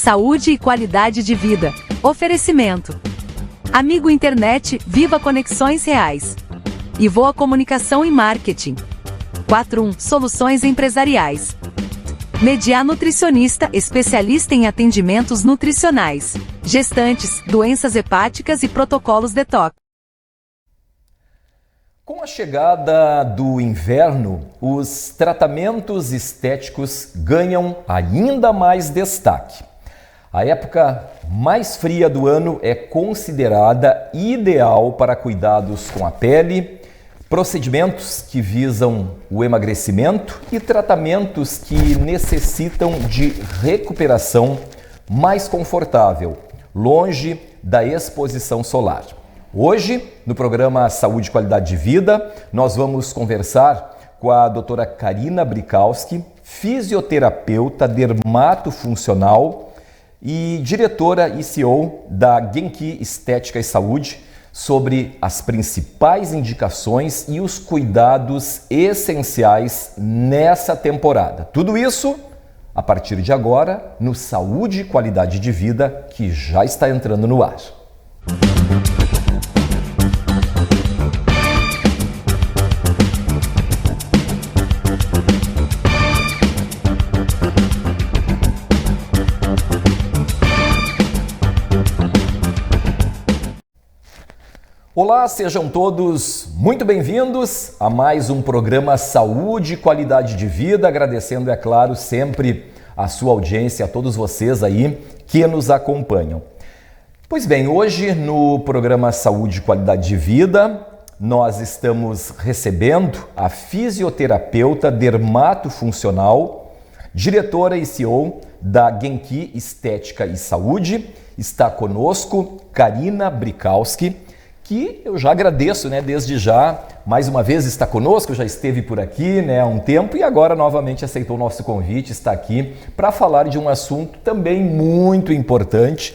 Saúde e qualidade de vida. Oferecimento. Amigo Internet, Viva Conexões Reais. E Voa Comunicação e Marketing. 41 Soluções Empresariais. Mediar Nutricionista, especialista em atendimentos nutricionais, gestantes, doenças hepáticas e protocolos detox. Com a chegada do inverno, os tratamentos estéticos ganham ainda mais destaque. A época mais fria do ano é considerada ideal para cuidados com a pele, procedimentos que visam o emagrecimento e tratamentos que necessitam de recuperação mais confortável, longe da exposição solar. Hoje, no programa Saúde e Qualidade de Vida, nós vamos conversar com a doutora Karina Brikowski, fisioterapeuta dermatofuncional e diretora e CEO da Genki Estética e Saúde, sobre as principais indicações e os cuidados essenciais nessa temporada. Tudo isso a partir de agora no Saúde e Qualidade de Vida, que já está entrando no ar. Olá, sejam todos muito bem-vindos a mais um programa Saúde e Qualidade de Vida, agradecendo, é claro, sempre a sua audiência, a todos vocês aí que nos acompanham. Pois bem, hoje no programa Saúde e Qualidade de Vida, nós estamos recebendo a fisioterapeuta dermatofuncional, diretora e CEO da Genki Estética e Saúde. Está conosco Karina Brikowski, que eu já agradeço, desde já, mais uma vez está conosco, já esteve por aqui, há um tempo e agora novamente aceitou o nosso convite, está aqui para falar de um assunto também muito importante,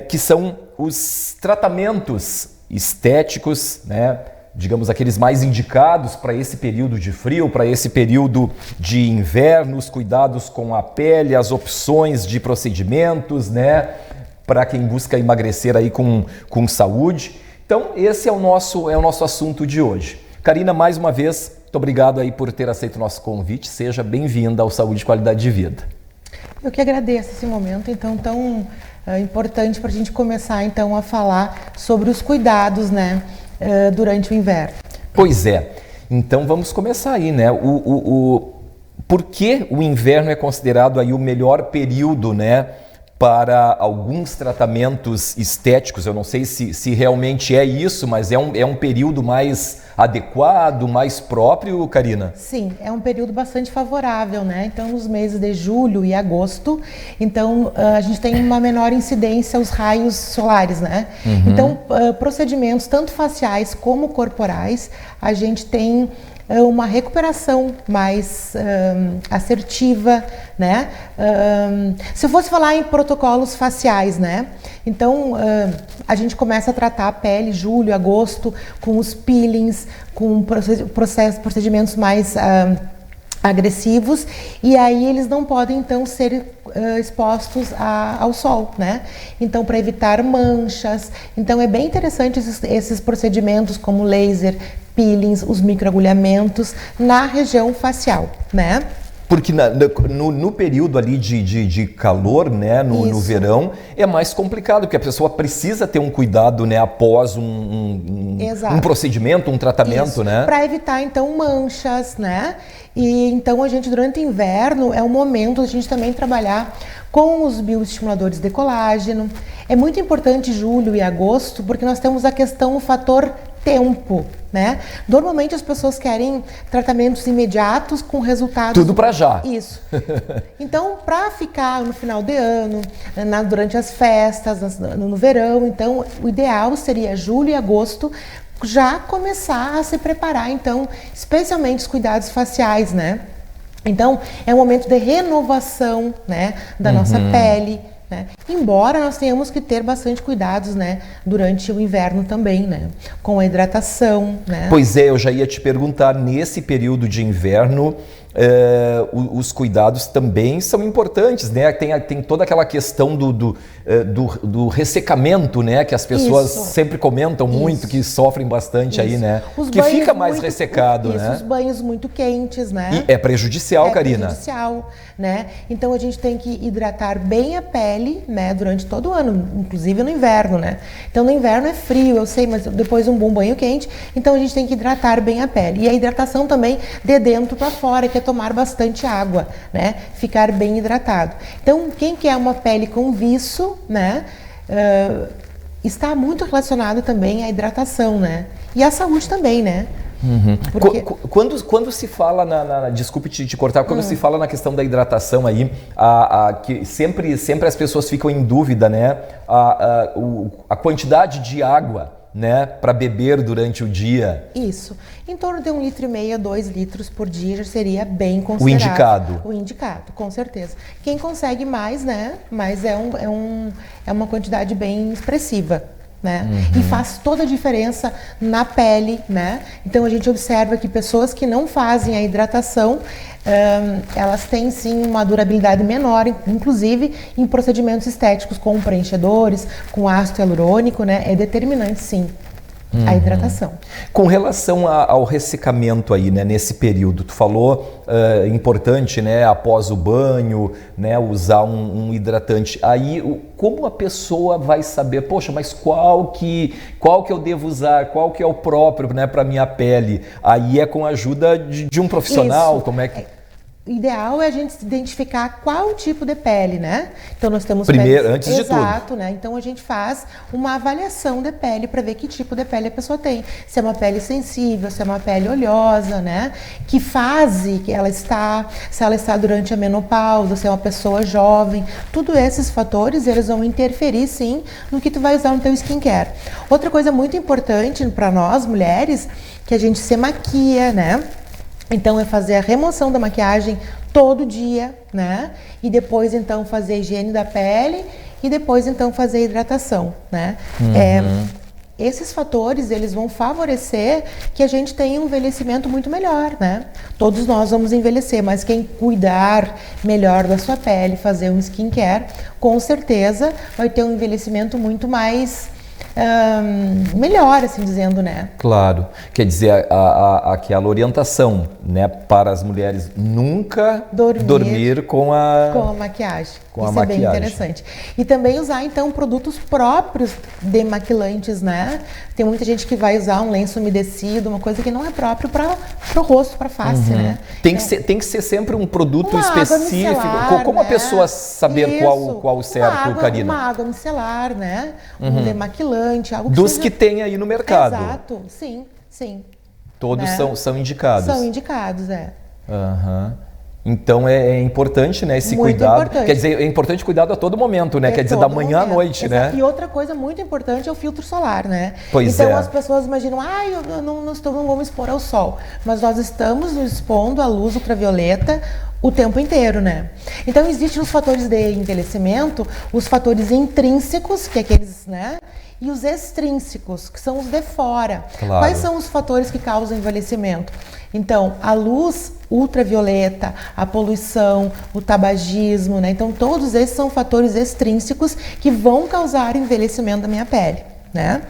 que são os tratamentos estéticos, digamos aqueles mais indicados para esse período de frio, para esse período de inverno, os cuidados com a pele, as opções de procedimentos, para quem busca emagrecer aí com saúde. Então, esse é o nosso assunto de hoje. Karina, mais uma vez, muito obrigado aí por ter aceito o nosso convite. Seja bem-vinda ao Saúde e Qualidade de Vida. Eu que agradeço esse momento, então, tão importante para a gente começar, então, a falar sobre os cuidados, durante o inverno. Pois é. Então, vamos começar aí, Por que o inverno é considerado aí o melhor período, para alguns tratamentos estéticos? Eu não sei se realmente é isso, mas é um período mais adequado, mais próprio, Karina? Sim, é um período bastante favorável, Então, nos meses de julho e agosto, então a gente tem uma menor incidência aos raios solares, Uhum. Então, procedimentos tanto faciais como corporais, a gente tem uma recuperação mais assertiva, se eu fosse falar em protocolos faciais, Então, a gente começa a tratar a pele, julho, agosto, com os peelings, com procedimentos mais agressivos, e aí eles não podem, então, ser expostos ao sol, Então, para evitar manchas. Então, é bem interessante esses procedimentos como laser, peelings, os microagulhamentos na região facial, Porque no período ali de calor, no verão, é mais complicado, porque a pessoa precisa ter um cuidado, após um procedimento, um tratamento, Para evitar, então, manchas, E então a gente, durante o inverno, é um momento a gente também trabalhar com os bioestimuladores de colágeno. É muito importante julho e agosto, porque nós temos a questão, o fator tempo, Normalmente as pessoas querem tratamentos imediatos com resultados... Tudo para já. Isso. Então, para ficar no final de ano, durante as festas, no verão, então o ideal seria julho e agosto já começar a se preparar, então, especialmente os cuidados faciais, Então, é um momento de renovação, da nossa pele, Embora nós tenhamos que ter bastante cuidados, durante o inverno também, com a hidratação, Pois é, eu já ia te perguntar, nesse período de inverno, os cuidados também são importantes, né? Tem toda aquela questão do ressecamento, né? Que as pessoas sempre comentam muito, que sofrem bastante aí, né? Que fica mais ressecado, né? Os banhos muito quentes, né? E é prejudicial, Karina. É prejudicial, né? Então a gente tem que hidratar bem a pele, né? Durante todo o ano, inclusive no inverno, né? Então no inverno é frio, eu sei, mas depois um bom banho quente, então a gente tem que hidratar bem a pele. E a hidratação também de dentro para fora, que é tomar bastante água, né? Ficar bem hidratado. Então, quem quer uma pele com viço, né? Está muito relacionado também à hidratação, né? E à saúde também, né? Porque... Quando se fala desculpe te cortar, quando se fala na questão da hidratação aí, que sempre as pessoas ficam em dúvida, né? A quantidade de água, né, para beber durante o dia. Isso. Em torno de 1,5 litro a 2 litros por dia já seria bem considerado. O indicado. O indicado, com certeza. Quem consegue mais, né? Mas é uma quantidade bem expressiva, né? E faz toda a diferença na pele, né? Então a gente observa que pessoas que não fazem a hidratação, elas têm sim uma durabilidade menor, inclusive em procedimentos estéticos com preenchedores, com ácido hialurônico, né? É determinante sim a hidratação. Com relação ao ressecamento aí, né, nesse período, tu falou importante, né, após o banho, né, usar um hidratante. Aí, como a pessoa vai saber, poxa, mas qual que eu devo usar, qual que é o próprio, né, para minha pele? Aí é com a ajuda de um profissional, Isso. Como é que... O ideal é a gente identificar qual tipo de pele, né? Então nós temos primeiro, peles... antes de tudo. Exato, né? Então a gente faz uma avaliação de pele para ver que tipo de pele a pessoa tem. Se é uma pele sensível, se é uma pele oleosa, né? Que fase que ela está, se ela está durante a menopausa, se é uma pessoa jovem. Tudo esses fatores, eles vão interferir sim no que tu vai usar no teu skincare. Outra coisa muito importante para nós mulheres, que a gente se maquia, né? Então é fazer a remoção da maquiagem todo dia, né? E depois então fazer a higiene da pele e depois então fazer a hidratação, né? Esses fatores, eles vão favorecer que a gente tenha um envelhecimento muito melhor, né? Todos nós vamos envelhecer, mas quem cuidar melhor da sua pele, fazer um skincare, com certeza vai ter um envelhecimento muito mais... melhor, assim dizendo, né? Claro. Quer dizer, aquela orientação, né, para as mulheres nunca dormir com a maquiagem. Com a Isso maquiagem. É bem interessante. E também usar, então, produtos próprios demaquilantes, né? Tem muita gente que vai usar um lenço umedecido, uma coisa que não é próprio para o rosto, para a face, né? Tem que ser sempre um produto uma específico. água micelar, Como a né? pessoa saber qual o certo, Karina? Uma água micelar, né? Um demaquilante, algo que Dos seja... que tem aí no mercado. Exato, sim, sim. Todos né? são indicados. São indicados, é. Então é importante, né, esse Muito cuidado. importante. Quer dizer, é importante cuidado a todo momento, né? Quer dizer, da manhã à noite, Exato. né? E outra coisa muito importante é o filtro solar, né? Pois então é. as pessoas imaginam, eu não vou me expor ao sol. Mas nós estamos nos expondo à luz ultravioleta o tempo inteiro, né? Então existem os fatores de envelhecimento, os fatores intrínsecos, que é aqueles, né? E os extrínsecos, que são os de fora. Claro. Quais são os fatores que causam envelhecimento? Então, a luz ultravioleta, a poluição, o tabagismo, né? Então, todos esses são fatores extrínsecos que vão causar envelhecimento da minha pele, né?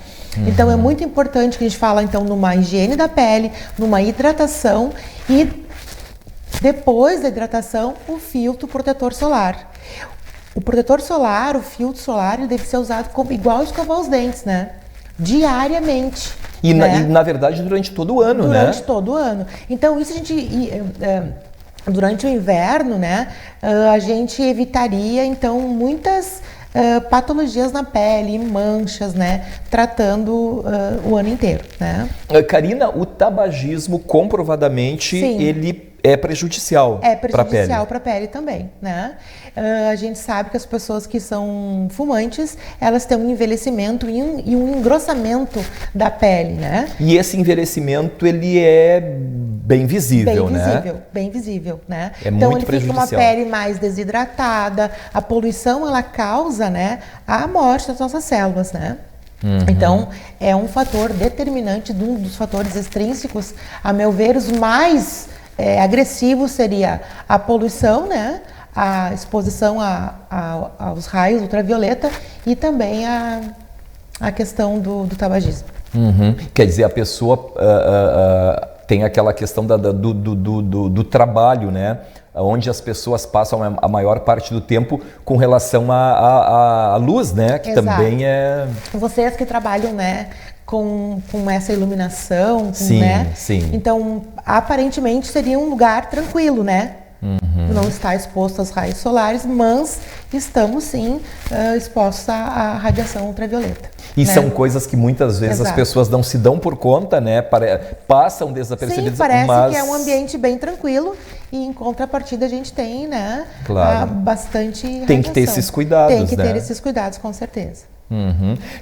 Então, é muito importante que a gente fala, então, numa higiene da pele, numa hidratação e, depois da hidratação, o filtro protetor solar. O protetor solar, o filtro solar, ele deve ser usado como igual escovar os dentes, né? Diariamente. E, né? na verdade, durante todo o ano, né? Durante todo o ano. Então, isso a gente... durante o inverno, né? A gente evitaria, então, muitas patologias na pele, manchas, né? Tratando o ano inteiro, né? Karina, o tabagismo, comprovadamente, Sim. ele é prejudicial para a pele. É prejudicial para a pele também, né? A gente sabe que as pessoas que são fumantes, elas têm um envelhecimento e um engrossamento da pele, né? E esse envelhecimento, ele é bem visível, né? Bem visível, né? É então muito ele prejudicial. fica uma pele mais desidratada, a poluição ela causa, né, a morte das nossas células, né? Então, é um fator determinante, um dos fatores extrínsecos, a meu ver, os mais agressivo seria a poluição, né? A exposição aos raios ultravioleta e também a questão do tabagismo. Quer dizer, a pessoa tem aquela questão do trabalho, né? Onde as pessoas passam a maior parte do tempo com relação à luz, né? Que Exato. também é... Vocês que trabalham, né, com essa iluminação, sim, né? sim. Então, aparentemente seria um lugar tranquilo, né? Não está exposto aos raios solares, mas estamos sim expostos à radiação ultravioleta. E né? são coisas que muitas vezes as pessoas não se dão por conta, né? Passam desapercebidas. Sim, parece mas... que é um ambiente bem tranquilo e em contrapartida a gente tem, né? Claro. Bastante Tem radiação. que ter esses cuidados, Tem que né? ter esses cuidados, com certeza.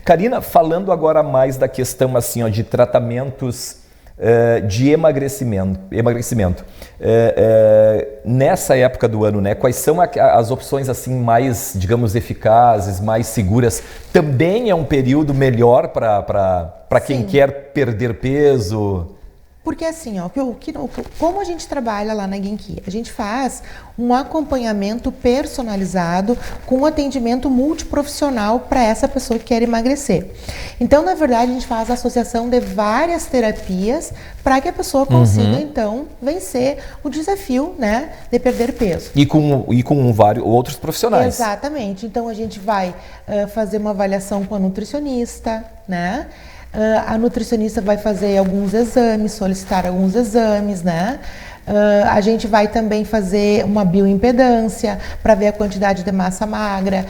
Karina, falando agora mais da questão assim, ó, de tratamentos de emagrecimento. Nessa época do ano, né, quais são as opções assim mais, digamos, eficazes, mais seguras? Também é um período melhor para quem quer perder peso? Porque assim, ó, como a gente trabalha lá na Genki? A gente faz um acompanhamento personalizado com atendimento multiprofissional para essa pessoa que quer emagrecer. Então, na verdade, a gente faz a associação de várias terapias para que a pessoa consiga, então, vencer o desafio, né, de perder peso. E com vários outros profissionais. Exatamente. Então, a gente vai fazer uma avaliação com a nutricionista, né? A nutricionista vai fazer alguns exames, solicitar alguns exames, né? A gente vai também fazer uma bioimpedância para ver a quantidade de massa magra,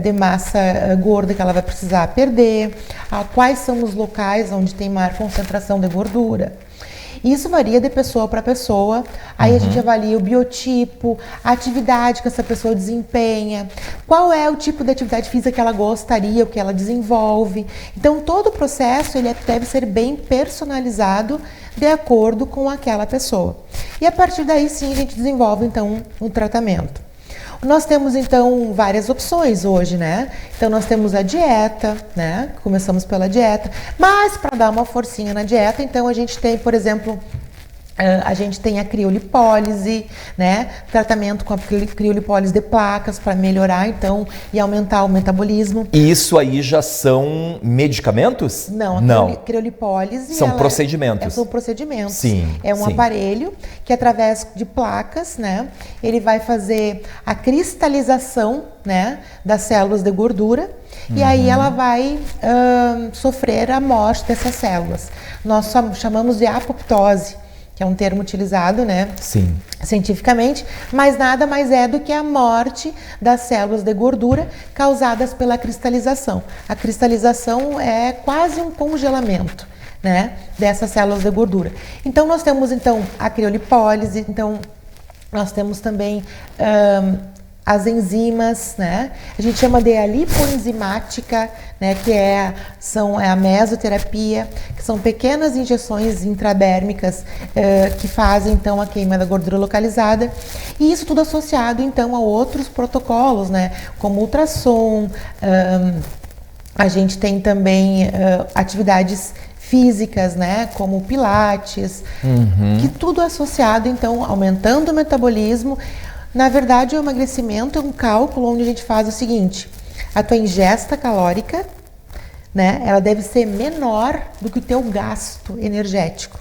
de massa gorda que ela vai precisar perder, quais são os locais onde tem maior concentração de gordura. Isso varia de pessoa para pessoa, aí a gente avalia o biotipo, a atividade que essa pessoa desempenha, qual é o tipo de atividade física que ela gostaria, o que ela desenvolve. Então, todo o processo ele deve ser bem personalizado de acordo com aquela pessoa. E a partir daí, sim, a gente desenvolve, então, um tratamento. Nós temos, então, várias opções hoje, né? Então, nós temos a dieta, né? Começamos pela dieta, mas para dar uma forcinha na dieta, então, a gente tem, por exemplo, a gente tem a criolipólise, né? Tratamento com a criolipólise de placas para melhorar, então, e aumentar o metabolismo. E isso aí já são medicamentos? Não, a criolipólise... São procedimentos. São procedimentos. Sim. É um aparelho que, através de placas, né? Ele vai fazer a cristalização, né? Das células de gordura. E aí ela vai sofrer a morte dessas células. Nós chamamos de apoptose, que é um termo utilizado, né? Sim. Cientificamente, mas nada mais é do que a morte das células de gordura causadas pela cristalização. A cristalização é quase um congelamento, né, dessas células de gordura. Então, nós temos, então, a criolipólise, então, nós temos também as enzimas, né? A gente chama de a lipoenzimática, né? Que é a mesoterapia, que são pequenas injeções intradérmicas que fazem então a queima da gordura localizada, e isso tudo associado então a outros protocolos, né? Como ultrassom, a gente tem também atividades físicas, né, como pilates, que tudo associado então aumentando o metabolismo. Na verdade, o emagrecimento é um cálculo onde a gente faz o seguinte: a tua ingesta calórica, né, ela deve ser menor do que o teu gasto energético,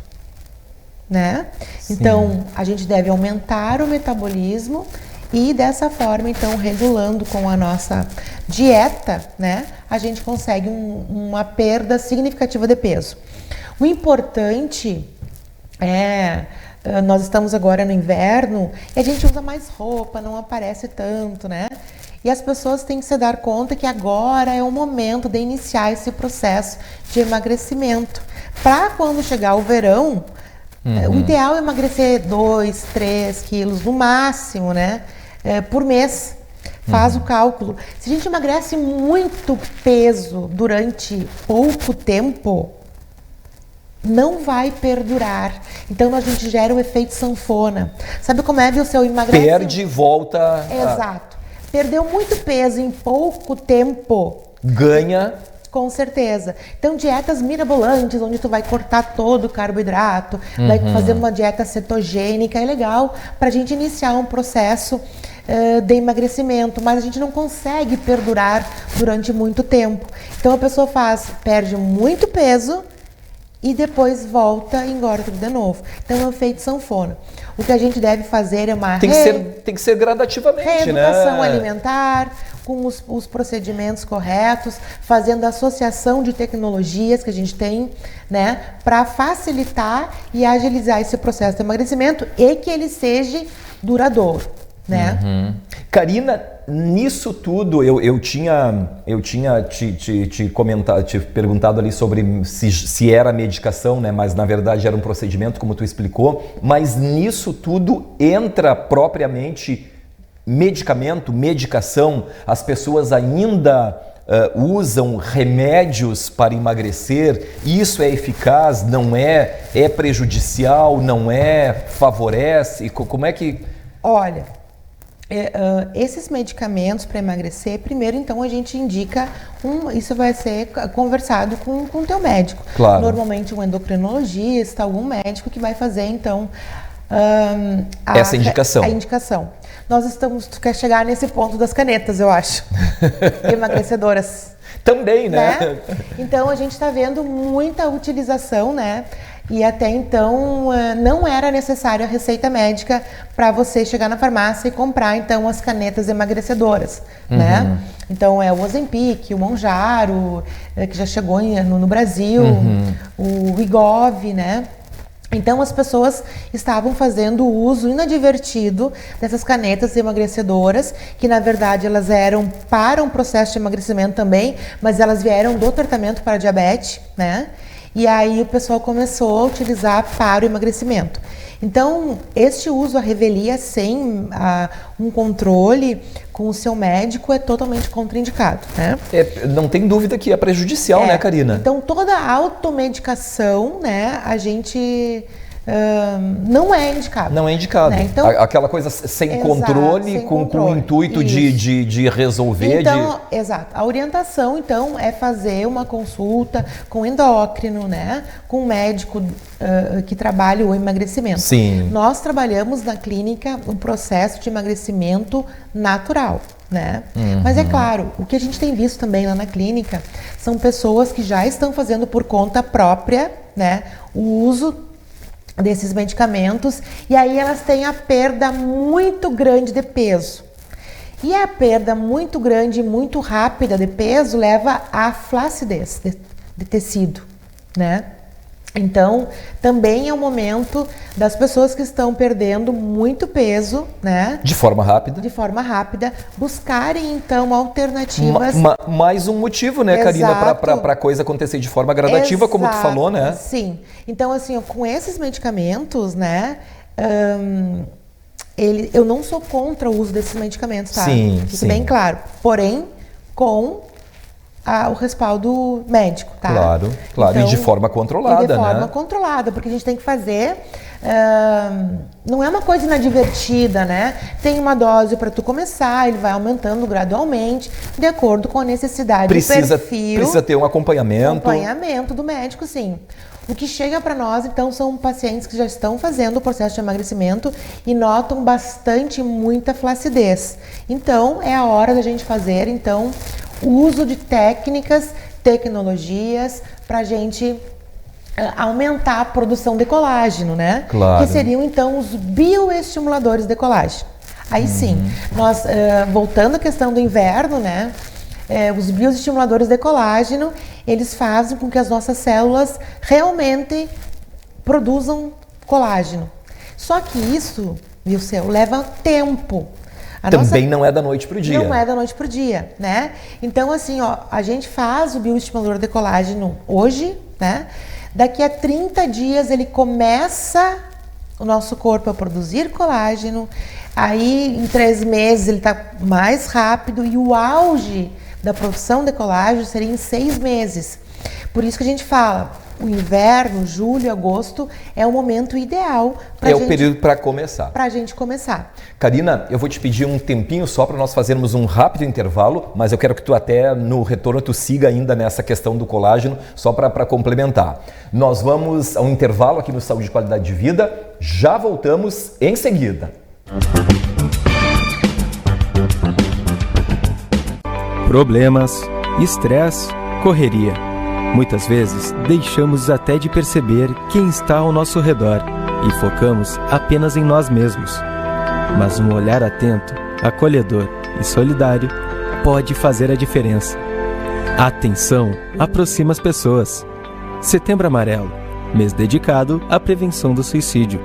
né? Sim. Então, a gente deve aumentar o metabolismo e dessa forma, então, regulando com a nossa dieta, né, a gente consegue uma perda significativa de peso. O importante é... Nós estamos agora no inverno e a gente usa mais roupa, não aparece tanto, né? E as pessoas têm que se dar conta que agora é o momento de iniciar esse processo de emagrecimento. Para quando chegar o verão, o ideal é emagrecer 2, 3 quilos no máximo, né? Por mês. Faz o cálculo. Se a gente emagrece muito peso durante pouco tempo, não vai perdurar. Então a gente gera o efeito sanfona. Sabe como é, o seu emagrece? Perde e volta. Exato. Perdeu muito peso em pouco tempo. Ganha. Com certeza. Então, dietas mirabolantes, onde tu vai cortar todo o carboidrato, vai fazer uma dieta cetogênica, é legal para a gente iniciar um processo de emagrecimento, mas a gente não consegue perdurar durante muito tempo. Então, a pessoa perde muito peso e depois volta e engorda tudo de novo. Então, é o efeito sanfona. O que a gente deve fazer é uma tem que ser gradativamente, reeducação alimentar, com os procedimentos corretos, fazendo associação de tecnologias que a gente tem, né, para facilitar e agilizar esse processo de emagrecimento e que ele seja duradouro, né? Karina, nisso tudo eu tinha te perguntado ali sobre se era medicação, né? Mas na verdade era um procedimento, como tu explicou. Mas nisso tudo entra propriamente medicamento, medicação. As pessoas ainda usam remédios para emagrecer. Isso é eficaz? Não é? É prejudicial? Não é? Favorece? Como é que... Olha, esses medicamentos para emagrecer, primeiro então a gente indica, isso vai ser conversado com o teu médico. Claro. Normalmente um endocrinologista, algum médico que vai fazer então essa indicação. A indicação. Tu quer chegar nesse ponto das canetas, eu acho, emagrecedoras. Também, né? Então a gente está vendo muita utilização, né? E até então não era necessária a receita médica para você chegar na farmácia e comprar então as canetas emagrecedoras, né? Então é o Ozempic, o Mounjaro, que já chegou no Brasil, o Wegovy, né? Então as pessoas estavam fazendo uso inadvertido dessas canetas emagrecedoras, que na verdade elas eram para um processo de emagrecimento também, mas elas vieram do tratamento para diabetes, né? E aí o pessoal começou a utilizar para o emagrecimento. Então, este uso à revelia sem um controle com o seu médico é totalmente contraindicado, né? Não tem dúvida que é prejudicial, né, Karina? Então, toda a automedicação, né, a gente não é indicado. Não é indicado. Né? Então, aquela coisa sem controle, com o intuito de resolver. Então, exato. A orientação, então, é fazer uma consulta com endócrino, né? Com um médico que trabalha o emagrecimento. Sim. Nós trabalhamos na clínica um processo de emagrecimento natural, né? Mas é claro, o que a gente tem visto também lá na clínica são pessoas que já estão fazendo por conta própria, né? O uso desses medicamentos, e aí elas têm a perda muito grande de peso. E a perda muito grande e muito rápida de peso leva à flacidez de tecido, né? Então, também é o momento das pessoas que estão perdendo muito peso, né? De forma rápida. De forma rápida, buscarem então alternativas. Mais um motivo, né, Karina, para a coisa acontecer de forma gradativa, como tu falou, né? Sim. Então, assim, com esses medicamentos, né? Eu não sou contra o uso desses medicamentos, tá? Sim, Fique bem claro. Porém, com o respaldo médico, tá? Claro. Então, e de forma controlada, né? De forma controlada, porque a gente tem que fazer... não é uma coisa inadvertida, né? Tem uma dose para tu começar, ele vai aumentando gradualmente, de acordo com a necessidade do perfil. Precisa ter um acompanhamento. Acompanhamento do médico, sim. O que chega para nós, então, são pacientes que já estão fazendo o processo de emagrecimento e notam muita flacidez. Então, é a hora da gente fazer, então, o uso de tecnologias, para a gente aumentar a produção de colágeno, né? Claro. Que seriam, então, os bioestimuladores de colágeno. Aí sim, nós, voltando à questão do inverno, né? Os bioestimuladores de colágeno, eles fazem com que as nossas células realmente produzam colágeno. Só que isso, viu, leva tempo. Também não é da noite para o dia. Não é da noite para o dia, né? Então, assim, ó, a gente faz o bioestimulador de colágeno hoje, né? Daqui a 30 dias ele começa o nosso corpo a produzir colágeno. Aí, em 3 meses, ele está mais rápido e o auge da produção de colágeno seria em 6 meses. Por isso que a gente fala, o inverno, julho, agosto, é o momento ideal para o período para começar. Para a gente começar. Karina, eu vou te pedir um tempinho só para nós fazermos um rápido intervalo, mas eu quero que tu até no retorno tu siga ainda nessa questão do colágeno, só para complementar. Nós vamos a um intervalo aqui no Saúde e Qualidade de Vida, já voltamos em seguida. Problemas, estresse, correria. Muitas vezes deixamos até de perceber quem está ao nosso redor e focamos apenas em nós mesmos. Mas um olhar atento, acolhedor e solidário pode fazer a diferença. A atenção aproxima as pessoas. Setembro Amarelo, mês dedicado à prevenção do suicídio.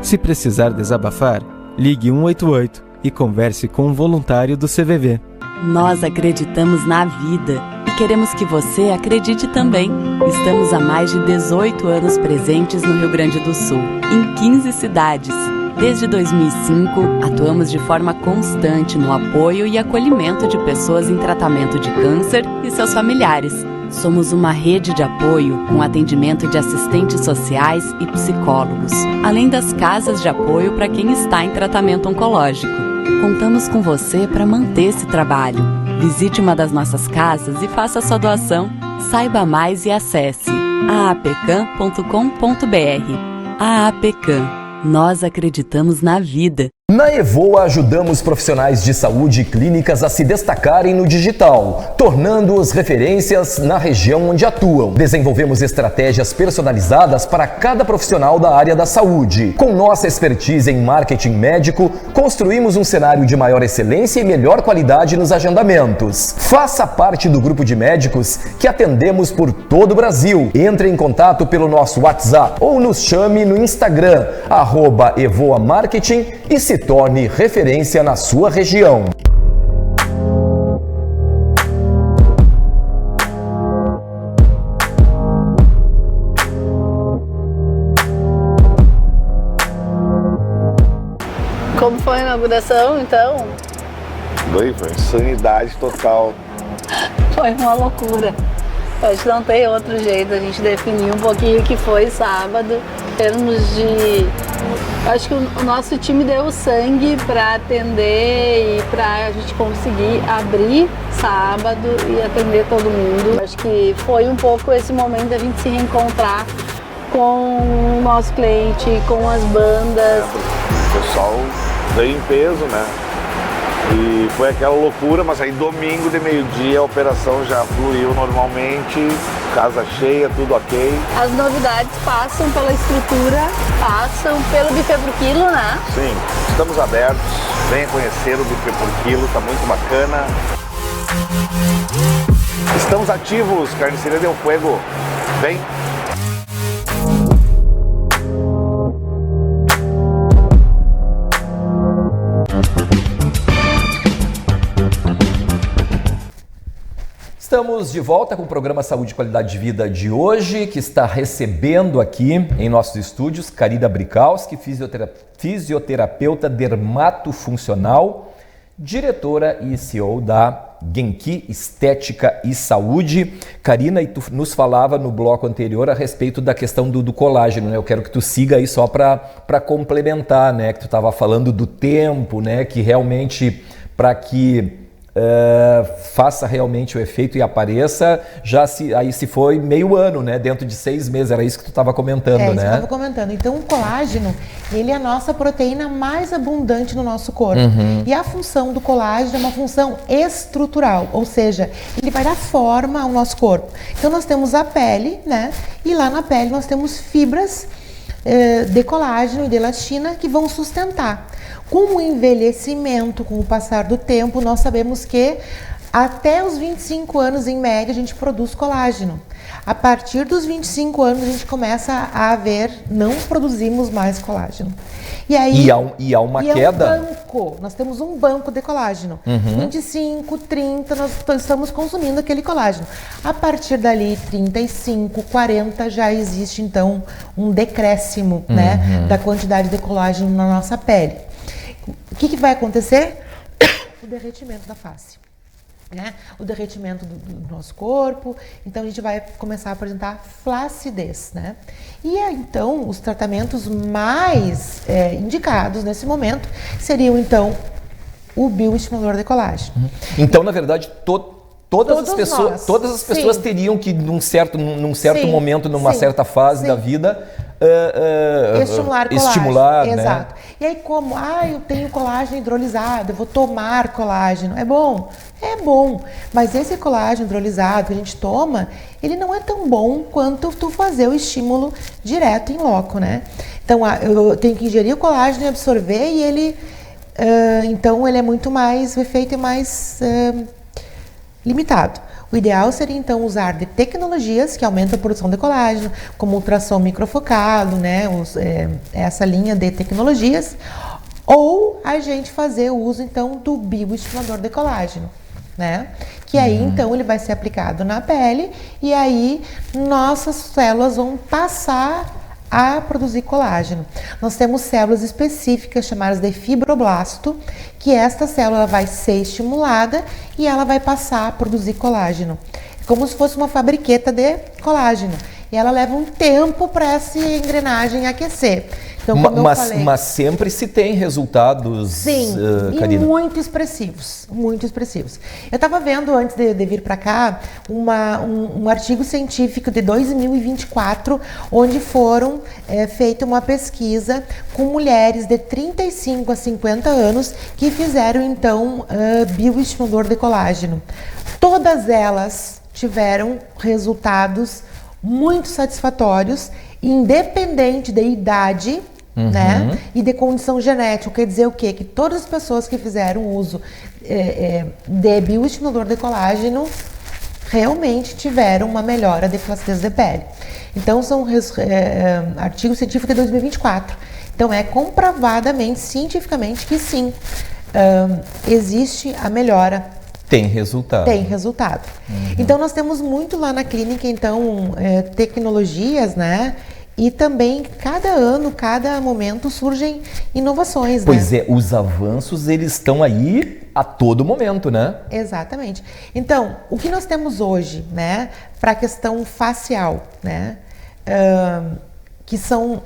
Se precisar desabafar, ligue 188 e converse com um voluntário do CVV. Nós acreditamos na vida e queremos que você acredite também. Estamos há mais de 18 anos presentes no Rio Grande do Sul, em 15 cidades. Desde 2005, atuamos de forma constante no apoio e acolhimento de pessoas em tratamento de câncer e seus familiares. Somos uma rede de apoio com atendimento de assistentes sociais e psicólogos, além das casas de apoio para quem está em tratamento oncológico. Contamos com você para manter esse trabalho. Visite uma das nossas casas e faça sua doação. Saiba mais e acesse aapcan.com.br. Aapcan. Nós acreditamos na vida. Na Evoa, ajudamos profissionais de saúde e clínicas a se destacarem no digital, tornando-os referências na região onde atuam. Desenvolvemos estratégias personalizadas para cada profissional da área da saúde. Com nossa expertise em marketing médico, construímos um cenário de maior excelência e melhor qualidade nos agendamentos. Faça parte do grupo de médicos que atendemos por todo o Brasil. Entre em contato pelo nosso WhatsApp ou nos chame no Instagram, @evoamarketing, e se torne referência na sua região. Como foi a inauguração, então? Foi insanidade total. Foi uma loucura. Acho que não tem outro jeito, a gente definiu um pouquinho o que foi sábado, em termos de... Acho que o nosso time deu sangue para atender e para a gente conseguir abrir sábado e atender todo mundo. Acho que foi um pouco esse momento da gente se reencontrar com o nosso cliente, com as bandas. O pessoal veio em peso, né? E foi aquela loucura, mas aí domingo de meio-dia a operação já fluiu normalmente, casa cheia, tudo ok. As novidades passam pela estrutura, passam pelo buffet por quilo, né? Sim, estamos abertos, venha conhecer o buffet por quilo, tá muito bacana. Estamos ativos, Carniceria Del Fuego, vem! Estamos de volta com o programa Saúde e Qualidade de Vida de hoje, que está recebendo aqui em nossos estúdios Karina Brikowski, fisioterapeuta dermatofuncional, diretora e CEO da Genki Estética e Saúde. Karina, e tu nos falava no bloco anterior a respeito da questão do colágeno, né? Eu quero que tu siga aí só para complementar, né? Que tu estava falando do tempo, né? Que realmente para que faça realmente o efeito e apareça, se foi meio ano, né? Dentro de 6 meses, era isso que tu estava comentando, né? Isso que eu estava comentando. Então, o colágeno, ele é a nossa proteína mais abundante no nosso corpo. E a função do colágeno é uma função estrutural, ou seja, ele vai dar forma ao nosso corpo. Então, nós temos a pele, né? E lá na pele nós temos fibras de colágeno e de elastina que vão sustentar. Com o envelhecimento, com o passar do tempo, nós sabemos que até os 25 anos, em média, a gente produz colágeno. A partir dos 25 anos, a gente começa a ver, não produzimos mais colágeno. E aí, há uma queda? Nós temos um banco de colágeno. 25, 30, nós estamos consumindo aquele colágeno. A partir dali, 35, 40, já existe, então, um decréscimo, né, da quantidade de colágeno na nossa pele. O que vai acontecer? O derretimento da face. né? O derretimento do nosso corpo, então a gente vai começar a apresentar flacidez, né? E então os tratamentos mais indicados nesse momento seriam então o bioestimulador de colágeno. Então, na verdade, todas as pessoas sim, teriam que, num certo sim, momento, numa sim, certa fase sim, da vida, estimular colágeno. estimular, né? Exato. E aí como, eu tenho colágeno hidrolisado, eu vou tomar colágeno. É bom? É bom. Mas esse colágeno hidrolisado que a gente toma, ele não é tão bom quanto tu fazer o estímulo direto em loco, né? Então, eu tenho que ingerir o colágeno e absorver e ele... então, ele é muito mais... O efeito é mais limitado. O ideal seria, então, usar de tecnologias que aumentam a produção de colágeno, como ultrassom microfocado, né? Essa linha de tecnologias. Ou a gente fazer o uso, então, do bioestimulador de colágeno, né? Que aí, então, ele vai ser aplicado na pele e aí nossas células vão passar a produzir colágeno. Nós temos células específicas chamadas de fibroblasto, que esta célula vai ser estimulada e ela vai passar a produzir colágeno. Como se fosse uma fabriqueta de colágeno. E ela leva um tempo para essa engrenagem aquecer. Então, mas sempre se tem resultados, sim, Karina. E muito expressivos, muito expressivos. Eu estava vendo, antes de vir para cá, um artigo científico de 2024, onde foram feita uma pesquisa com mulheres de 35 a 50 anos que fizeram, então, bioestimulador de colágeno. Todas elas tiveram resultados muito satisfatórios, independente da idade, né? E de condição genética. Quer dizer o quê? Que todas as pessoas que fizeram uso de bioestimulador de colágeno realmente tiveram uma melhora de flacidez de pele. Então, são artigos científicos de 2024. Então, é comprovadamente, cientificamente, que sim, existe a melhora. Tem resultado. Tem resultado. Então, nós temos muito lá na clínica, então, tecnologias, né? E também, cada ano, cada momento, surgem inovações, Pois né? os avanços, eles estão aí a todo momento, né? Exatamente. Então, o que nós temos hoje, né? Para a questão facial, né? Que são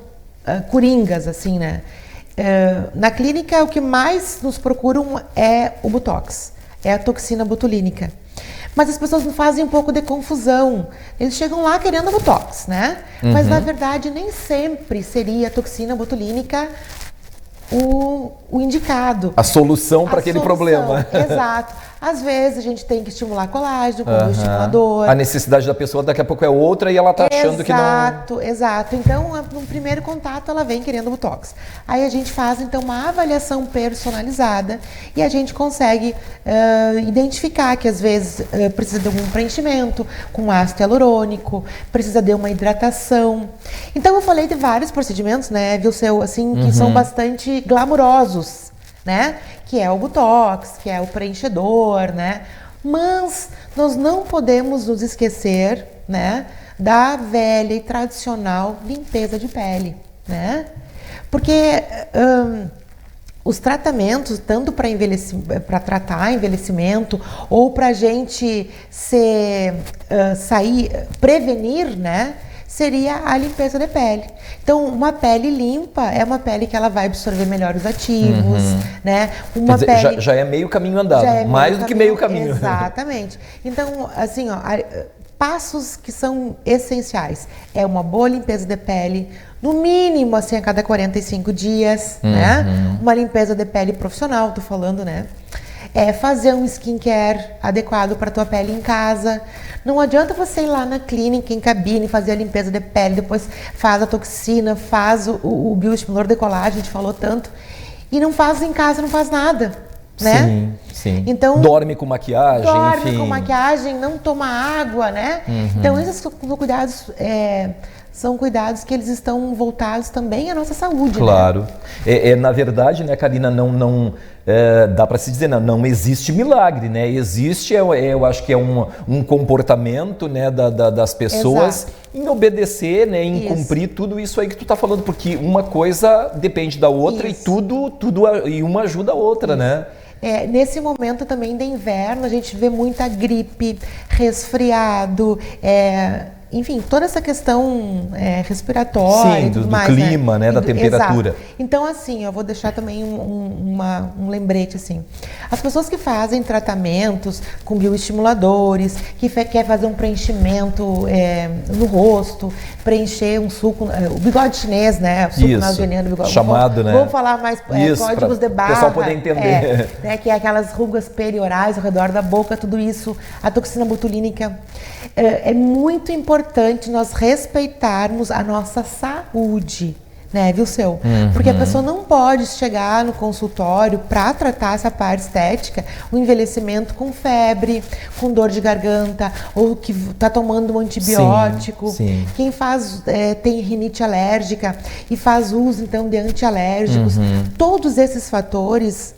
coringas, assim, né? Na clínica, o que mais nos procuram é o Botox. É a toxina botulínica. Mas as pessoas fazem um pouco de confusão. Eles chegam lá querendo Botox, né? Mas, na verdade, nem sempre seria a toxina botulínica o indicado. A solução para aquele problema. Exato. Às vezes a gente tem que estimular colágeno com o estimulador. A necessidade da pessoa daqui a pouco é outra e ela está achando que não... Exato. Então, no primeiro contato, ela vem querendo Botox. Aí a gente faz, então, uma avaliação personalizada e a gente consegue identificar que, às vezes, precisa de algum preenchimento com ácido hialurônico, precisa de uma hidratação. Então, eu falei de vários procedimentos, né, Vilceu, assim, que são bastante glamurosos, né? Que é o Botox, que é o preenchedor, né? Mas nós não podemos nos esquecer, né, da velha e tradicional limpeza de pele, né? Porque os tratamentos, tanto para tratar envelhecimento ou para a gente prevenir, né? Seria a limpeza de pele. Então, uma pele limpa é uma pele que ela vai absorver melhor os ativos, né? Uma pele... já é meio caminho andado, mais do que meio caminho. Exatamente. Então, assim, passos que são essenciais. É uma boa limpeza de pele, no mínimo, assim, a cada 45 dias, né? Uma limpeza de pele profissional, tô falando, né? Fazer um skincare adequado para tua pele em casa. Não adianta você ir lá na clínica, em cabine, fazer a limpeza de pele, depois faz a toxina, faz o bioestimulador de colágeno, a gente falou tanto, e não faz em casa, não faz nada, né? Sim, sim. Então, dorme com maquiagem, Dorme enfim. com maquiagem, não toma água, né? Então, esses cuidados... são cuidados que eles estão voltados também à nossa saúde. Claro. Né? Na verdade, né, Karina, não dá para se dizer, não existe milagre, né? Existe, eu acho que é um comportamento, né, das pessoas. Exato. Em obedecer, né, em cumprir tudo isso aí que tu tá falando, porque uma coisa depende da outra e tudo e uma ajuda a outra, né? Nesse momento também de inverno, a gente vê muita gripe, resfriado, enfim, toda essa questão respiratória. Sim, e tudo do mais, clima, né, da temperatura. Exato. Então, assim, eu vou deixar também um lembrete, assim. As pessoas que fazem tratamentos com bioestimuladores, que quer fazer um preenchimento no rosto, preencher um suco, o bigode chinês, né? O suco nasogeniano do bigode. Chamado, né? Vamos falar mais códigos de barra. O pessoal poder entender. Que é aquelas rugas periorais ao redor da boca, tudo isso, a toxina botulínica. É muito importante nós respeitarmos a nossa saúde, né, viu, seu? Porque a pessoa não pode chegar no consultório para tratar essa parte estética, o envelhecimento com febre, com dor de garganta, ou que está tomando um antibiótico. Sim. Quem tem rinite alérgica e faz uso, então, de antialérgicos. Todos esses fatores,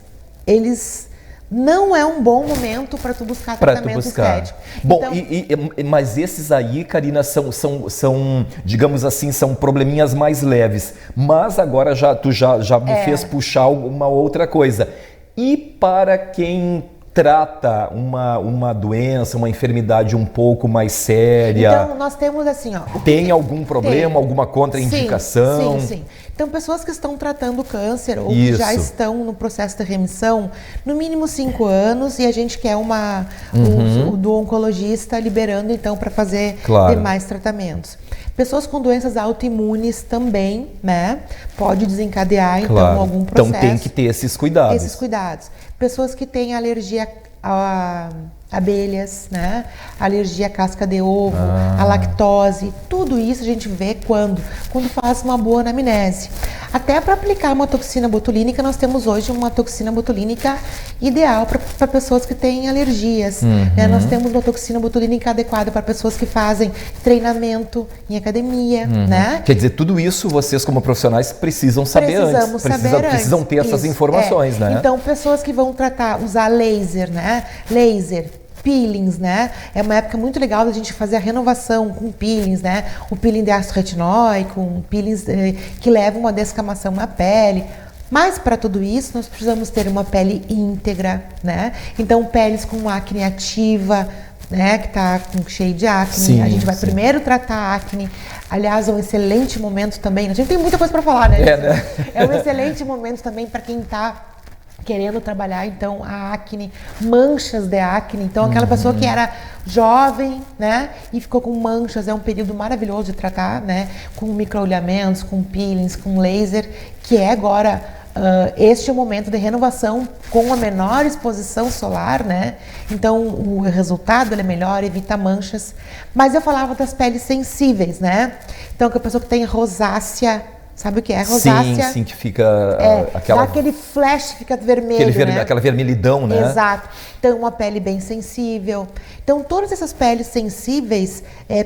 eles... não é um bom momento para tu buscar tratamento estético. Bom, então, mas esses aí, Karina, são, digamos assim, são probleminhas mais leves. Mas agora tu já me fez puxar uma outra coisa. E para quem trata uma doença, uma enfermidade um pouco mais séria? Então, nós temos assim, tem algum problema, alguma contraindicação? Sim. Então, pessoas que estão tratando câncer ou que já estão no processo de remissão, no mínimo 5 anos, e a gente quer do oncologista liberando, então, para fazer demais tratamentos. Pessoas com doenças autoimunes também, né? Pode desencadear, então, algum processo. Então, tem que ter esses cuidados. Pessoas que têm alergia a abelhas, né? Alergia à casca de ovo, à lactose, tudo isso a gente vê quando faz uma boa anamnese. Até para aplicar uma toxina botulínica, nós temos hoje uma toxina botulínica ideal para pessoas que têm alergias. Né? Nós temos uma toxina botulínica adequada para pessoas que fazem treinamento em academia. Né? Quer dizer, tudo isso vocês como profissionais precisam saber antes. Precisam ter essas informações, né? Então, pessoas que vão usar laser, né? Peelings, né? É uma época muito legal da gente fazer a renovação com peelings, né? O peeling de ácido retinóico, peelings que levam uma descamação na pele. Mas para tudo isso, nós precisamos ter uma pele íntegra, né? Então, peles com acne ativa, né? Que está cheio de acne. A gente vai primeiro tratar a acne. Aliás, é um excelente momento também. A gente tem muita coisa para falar, né? Né? É um excelente momento também para quem está querendo trabalhar, então, a acne, manchas de acne. Então, aquela pessoa que era jovem, né, e ficou com manchas, é um período maravilhoso de tratar, né, com microolhamentos, com peelings, com laser, que é agora, este é o momento de renovação com a menor exposição solar, né, então o resultado é melhor, evita manchas. Mas eu falava das peles sensíveis, né, então, que a pessoa que tem rosácea. Sabe o que é? Rosácea. Sim, que fica dá aquele flash, fica vermelho, né? Aquela vermelhidão, né? Exato. Então, uma pele bem sensível. Então, todas essas peles sensíveis,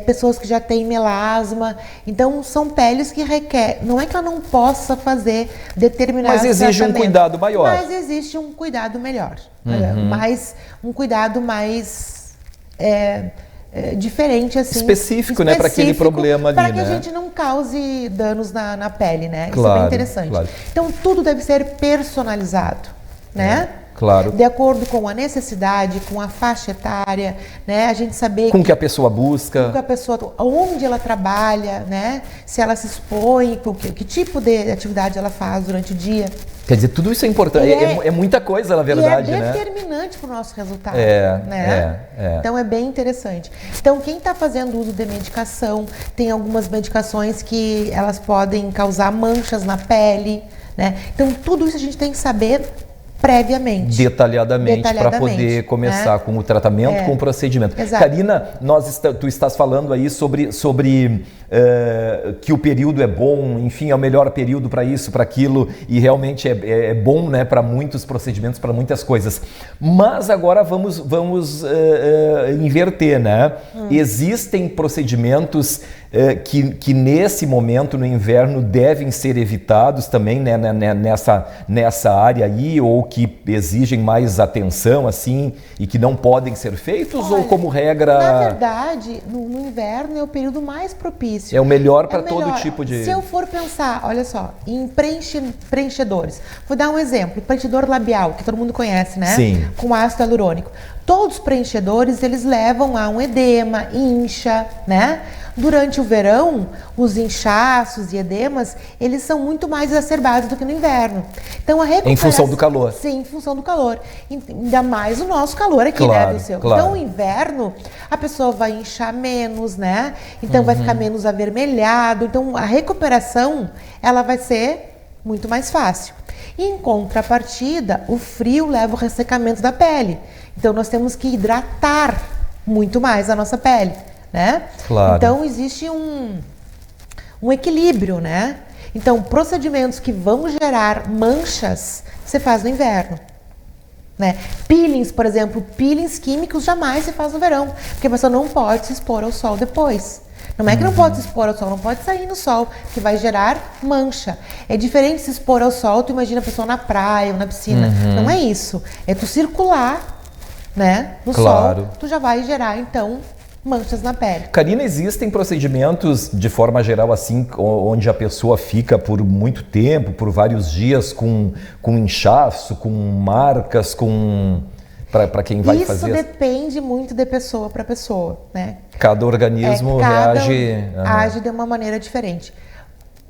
pessoas que já têm melasma, então, são peles que requer. Não é que ela não possa fazer determinados tratamentos. Mas exige um cuidado maior. Mas existe um cuidado melhor. Um cuidado mais... diferente, assim. Específico, né? Para aquele problema ali, para que a gente não cause danos na pele, né? Claro, isso é bem interessante. Claro. Então, tudo deve ser personalizado, né? Claro. De acordo com a necessidade, com a faixa etária, né? A gente saber... Com o que a pessoa busca. Com que a pessoa... Onde ela trabalha, né? Se ela se expõe, que tipo de atividade ela faz durante o dia. Quer dizer, tudo isso é importante. É muita coisa, na verdade, né? É determinante para o nosso resultado. Né? Então, é bem interessante. Então, quem está fazendo uso de medicação, tem algumas medicações que elas podem causar manchas na pele, né? Então, tudo isso a gente tem que saber previamente. Detalhadamente para poder começar com o tratamento, com o procedimento. Exato. Karina, tu estás falando aí sobre que o período é bom, enfim, é o melhor período para isso, para aquilo, e realmente é bom, né, para muitos procedimentos, para muitas coisas. Mas agora vamos inverter, né? Existem procedimentos que nesse momento, no inverno, devem ser evitados também, né, nessa área aí, ou que exigem mais atenção, assim, e que não podem ser feitos? Olha, ou como regra... Na verdade, no inverno é o período mais propício exercício. É o melhor para É todo melhor. tipo de... Se eu for pensar, olha só, em preenchedores. Vou dar um exemplo. Preenchedor labial, que todo mundo conhece, né? Sim. Com ácido hialurônico. Todos os preenchedores, eles levam a um edema, incha, né? Durante o verão, os inchaços e edemas, eles são muito mais exacerbados do que no inverno. Então, a recuperação... Em função do calor. Sim, em função do calor. Ainda mais o nosso calor aqui, Claro, né, do seu. claro. Então, o inverno, a pessoa vai inchar menos, né? Então, vai ficar menos avermelhado. Então, a recuperação, ela vai ser muito mais fácil. Em contrapartida, o frio leva ao ressecamento da pele. Então, nós temos que hidratar muito mais a nossa pele, né? Claro. Então, existe um equilíbrio, né? Então, procedimentos que vão gerar manchas, você faz no inverno, né? Peelings, por exemplo, peelings químicos jamais se faz no verão, porque a pessoa não pode se expor ao sol depois. Não é que não pode se expor ao sol, não pode sair no sol, que vai gerar mancha. É diferente se expor ao sol, tu imagina a pessoa na praia ou na piscina. Não é isso. É tu circular, né, no Claro. sol, tu já vai gerar, então, manchas na pele. Karina, existem procedimentos de forma geral assim, onde a pessoa fica por muito tempo, por vários dias com inchaço, com marcas, para quem vai fazer? Isso depende muito de pessoa para pessoa, né? Cada organismo age de uma maneira diferente.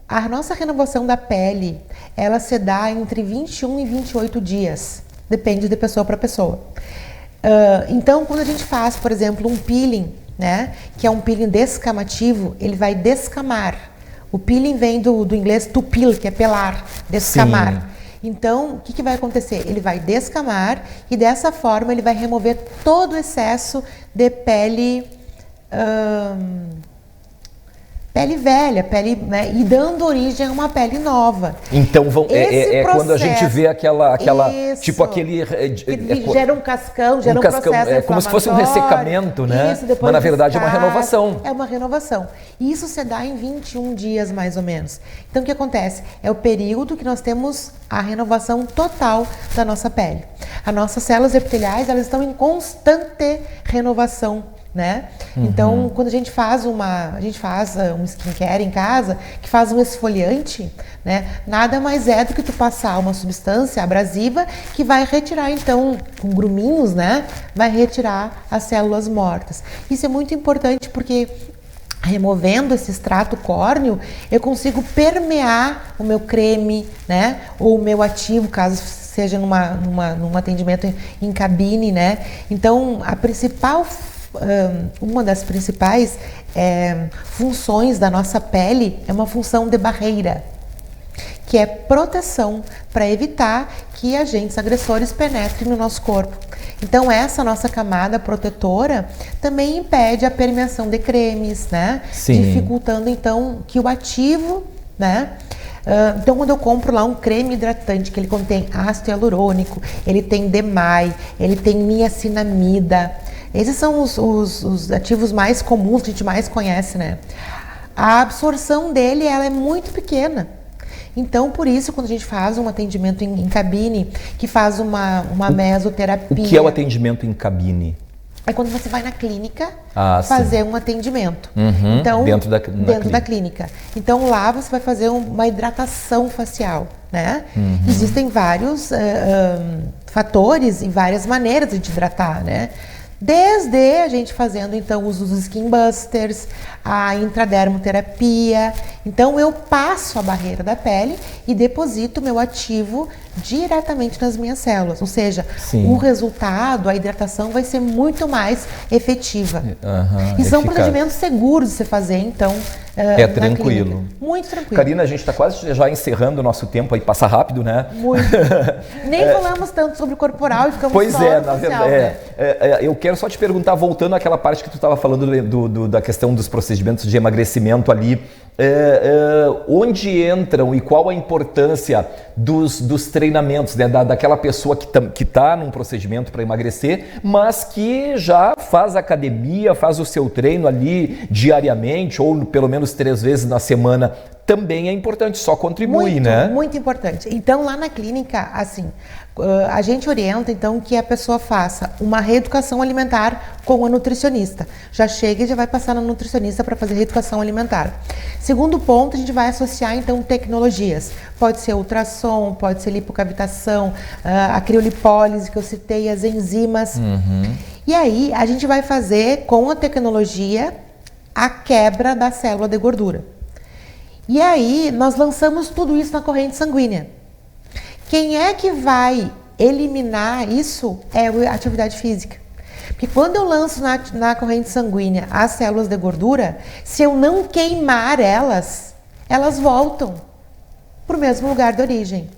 A nossa renovação da pele, ela se dá entre 21 e 28 dias. Depende de pessoa para pessoa. Então, quando a gente faz, por exemplo, um peeling, né, que é um peeling descamativo, ele vai descamar. O peeling vem do inglês to peel, que é pelar, descamar. Sim. Então, o que vai acontecer? Ele vai descamar e dessa forma ele vai remover todo o excesso de pele velha, né, e dando origem a uma pele nova. Então quando a gente vê aquela tipo aquele gera um cascão, gera um processo é como se fosse um ressecamento, né? Mas na verdade é uma renovação. É uma renovação. E isso se dá em 21 dias mais ou menos. Então o que acontece? É o período que nós temos a renovação total da nossa pele. As nossas células epiteliais, elas estão em constante renovação, né? Então, quando a gente faz um skincare em casa, que faz um esfoliante, né? Nada mais é do que tu passar uma substância abrasiva que vai retirar, então, com gruminhos, né? Vai retirar as células mortas. Isso é muito importante porque removendo esse extrato córneo, eu consigo permear o meu creme, né? Ou o meu ativo, caso seja num atendimento em cabine, né? Então, uma das principais funções da nossa pele é uma função de barreira, que é proteção para evitar que agentes agressores penetrem no nosso corpo. Então, essa nossa camada protetora também impede a permeação de cremes, né? Sim. Dificultando, então, que o ativo, né? Então, quando eu compro lá um creme hidratante que ele contém ácido hialurônico, ele tem DMAI, ele tem niacinamida, esses são os ativos mais comuns que a gente mais conhece, né? A absorção dele, ela é muito pequena. Então, por isso, quando a gente faz um atendimento em cabine, que faz uma mesoterapia... O que é o atendimento em cabine? É quando você vai na clínica fazer um atendimento. Então, dentro da clínica. Então, lá você vai fazer uma hidratação facial, né? Existem vários fatores e várias maneiras de hidratar, né? Desde a gente fazendo, então, os skin busters, a intradermoterapia. Então, eu passo a barreira da pele e deposito meu ativo diretamente nas minhas células. Ou seja, o resultado, a hidratação vai ser muito mais efetiva. E são procedimentos seguros de se fazer, então, é tranquilo. Muito tranquilo. Karina, a gente está quase já encerrando o nosso tempo aí, passa rápido, né? Muito. Nem falamos tanto sobre o corporal e ficamos só no na facial, verdade. né? Eu quero só te perguntar, voltando àquela parte que tu estava falando da questão dos procedimentos de emagrecimento ali, onde entram e qual a importância dos treinamentos, né? Daquela pessoa que está num procedimento para emagrecer, mas que já faz academia, faz o seu treino ali diariamente ou pelo menos 3 vezes na semana. também é importante, só contribui, muito, né? Muito importante. Então, lá na clínica, assim, a gente orienta, então, que a pessoa faça uma reeducação alimentar com a nutricionista. Já chega e já vai passar na nutricionista para fazer reeducação alimentar. Segundo ponto, a gente vai associar, então, tecnologias. Pode ser ultrassom, pode ser lipocavitação, a criolipólise que eu citei, as enzimas. E aí, a gente vai fazer, com a tecnologia, a quebra da célula de gordura. E aí, nós lançamos tudo isso na corrente sanguínea. Quem é que vai eliminar isso é a atividade física. Porque quando eu lanço na corrente sanguínea as células de gordura, se eu não queimar elas voltam para o mesmo lugar de origem.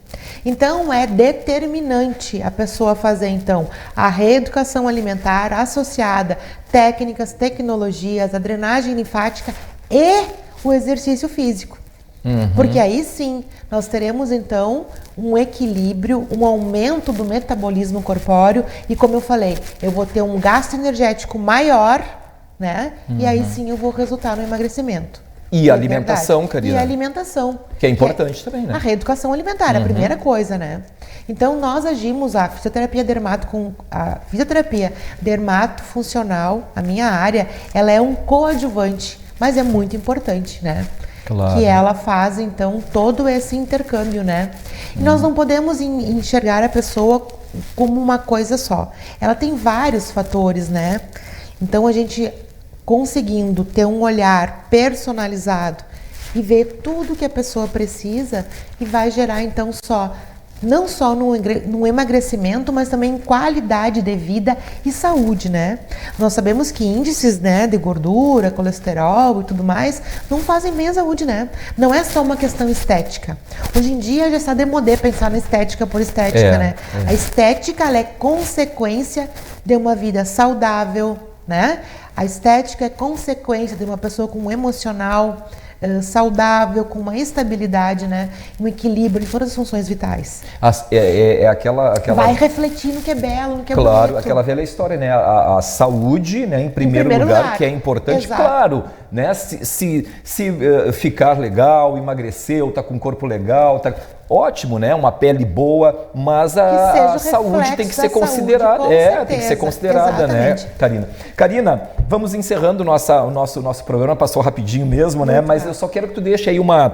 Então, é determinante a pessoa fazer, então, a reeducação alimentar associada, técnicas, tecnologias, a drenagem linfática e o exercício físico. Porque aí sim, nós teremos então um equilíbrio, um aumento do metabolismo corpóreo e, como eu falei, eu vou ter um gasto energético maior, né? E aí sim eu vou resultar no emagrecimento. E a alimentação, Karina. E a alimentação. Que é importante também, né? A reeducação alimentar, a primeira coisa, né? Então, nós agimos a fisioterapia dermatofuncional, a minha área, ela é um coadjuvante, mas é muito importante, né? Claro. Que ela faz, então, todo esse intercâmbio, né? E nós não podemos enxergar a pessoa como uma coisa só. Ela tem vários fatores, né? Então, a gente conseguindo ter um olhar personalizado e ver tudo que a pessoa precisa e vai gerar, então, não só no emagrecimento, mas também em qualidade de vida e saúde, né? Nós sabemos que índices, né, de gordura, colesterol e tudo mais não fazem bem à saúde, né? Não é só uma questão estética. Hoje em dia já está demodé pensar na estética por estética, né? A estética, ela é consequência de uma vida saudável, né? A estética é consequência de uma pessoa com um emocional saudável, com uma estabilidade, né? Um equilíbrio em todas as funções vitais. Aquela... Vai refletir no que é belo, no que é bonito. Claro, aquela velha história, né? A saúde, né? Em primeiro lugar, que é importante. Exato. Claro, né? Se ficar legal, emagrecer, ou tá com um corpo legal, tá... Ótimo, né? Uma pele boa, mas a saúde tem que ser considerada. Tem que ser considerada, exatamente, né, Karina? Karina, vamos encerrando o nosso programa, passou rapidinho mesmo, né? Mas eu só quero que tu deixe aí uma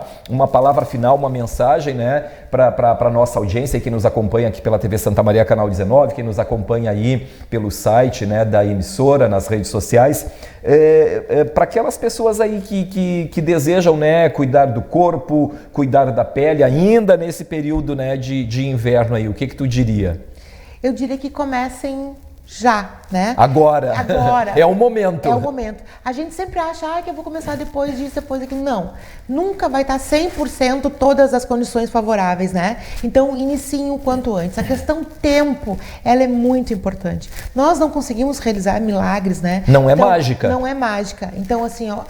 palavra final, uma mensagem, né? Para a nossa audiência, quem nos acompanha aqui pela TV Santa Maria, canal 19, quem nos acompanha aí pelo site, né, da emissora, nas redes sociais, para aquelas pessoas aí que desejam, né, cuidar do corpo, cuidar da pele, ainda nesse período, né, de inverno aí, o que tu diria? Eu diria que comecem já, né? Agora. É o momento. É o momento. A gente sempre acha que eu vou começar depois disso, depois daquilo. Não. Nunca vai estar 100% todas as condições favoráveis, né? Então, iniciem o quanto antes. A questão tempo, ela é muito importante. Nós não conseguimos realizar milagres, né? Não é mágica. Não é mágica. Então, assim, ó,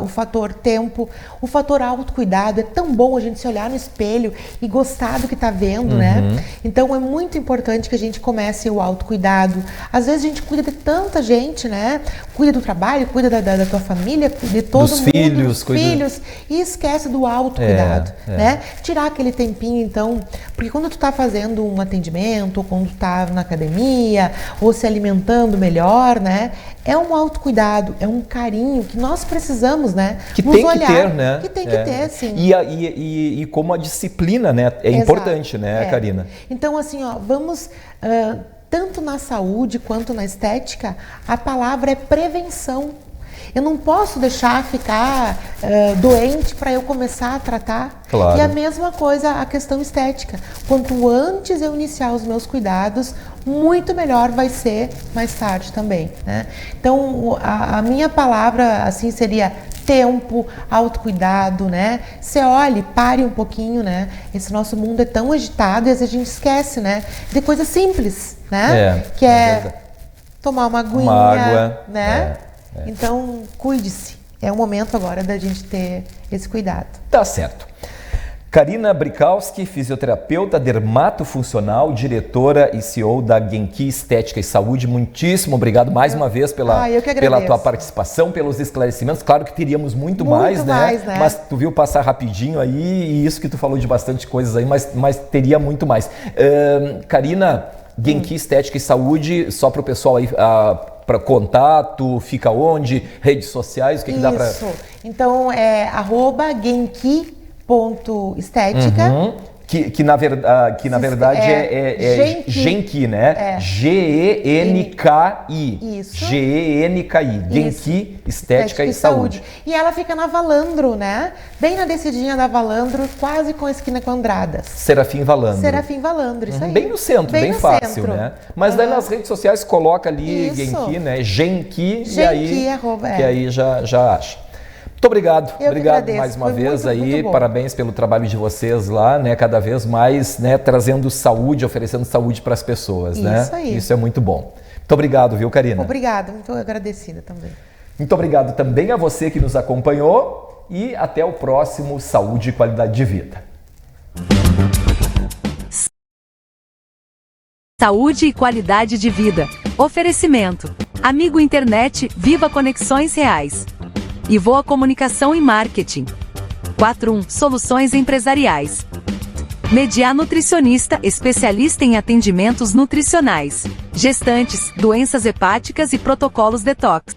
o fator tempo, o fator autocuidado, é tão bom a gente se olhar no espelho e gostar do que está vendo, né? Então, é muito importante que a gente comece o autocuidado. Às vezes a gente cuida de tanta gente, né? Cuida do trabalho, cuida da tua família, de todo mundo, dos filhos, e esquece do autocuidado, né? Tirar aquele tempinho, então, porque quando tu tá fazendo um atendimento, ou quando tu tá na academia, ou se alimentando melhor, né? É um autocuidado, é um carinho que nós precisamos, né? Que tem que ter, né? Que tem que ter, sim. E como a disciplina, né? É importante, né, Karina? Então, assim, ó, vamos... tanto na saúde quanto na estética, a palavra é prevenção. Eu não posso deixar ficar doente para eu começar a tratar. Claro. E a mesma coisa a questão estética. Quanto antes eu iniciar os meus cuidados, muito melhor vai ser mais tarde também, né? Então, a minha palavra assim seria tempo, autocuidado, né? Você olhe, pare um pouquinho, né? Esse nosso mundo é tão agitado e às vezes a gente esquece, né? De coisas simples, né? Que é tomar uma aguinha, água, né? Então, cuide-se. É o momento agora da gente ter esse cuidado. Tá certo. Karina Brikowski, fisioterapeuta, dermatofuncional, diretora e CEO da Genki Estética e Saúde. Muitíssimo obrigado mais uma vez pela tua participação, pelos esclarecimentos. Claro que teríamos muito mais, né? Mas tu viu passar rapidinho aí, e isso que tu falou de bastante coisas aí, mas teria muito mais. Karina, Genki Estética e Saúde, só para o pessoal aí, para contato, fica onde? Redes sociais, o que dá para... Isso, então é @genki.estética. Que na verdade é Genki, né? Genki. Isso. Genki. Genki Estética e Saúde. E ela fica na Valandro, né? Bem na descidinha da Valandro, quase com a esquina com Andradas. Serafim Valandro, isso aí. Bem no centro, bem fácil, centro, né? Mas daí nas redes sociais coloca ali Genki, né? Genki, e aí, que aí já acha. Muito obrigado, obrigado mais uma vez aí, parabéns pelo trabalho de vocês lá, né, cada vez mais, né, trazendo saúde, oferecendo saúde para as pessoas, né? Isso aí. Isso é muito bom. Muito obrigado, viu, Karina? Obrigada, muito agradecida também. Muito obrigado também a você que nos acompanhou e até o próximo Saúde e Qualidade de Vida. Saúde e qualidade de vida. Oferecimento. Amigo Internet, Viva Conexões Reais. E Voa Comunicação e Marketing. 41 Soluções Empresariais. Mediar Nutricionista, especialista em atendimentos nutricionais, gestantes, doenças hepáticas e protocolos detox.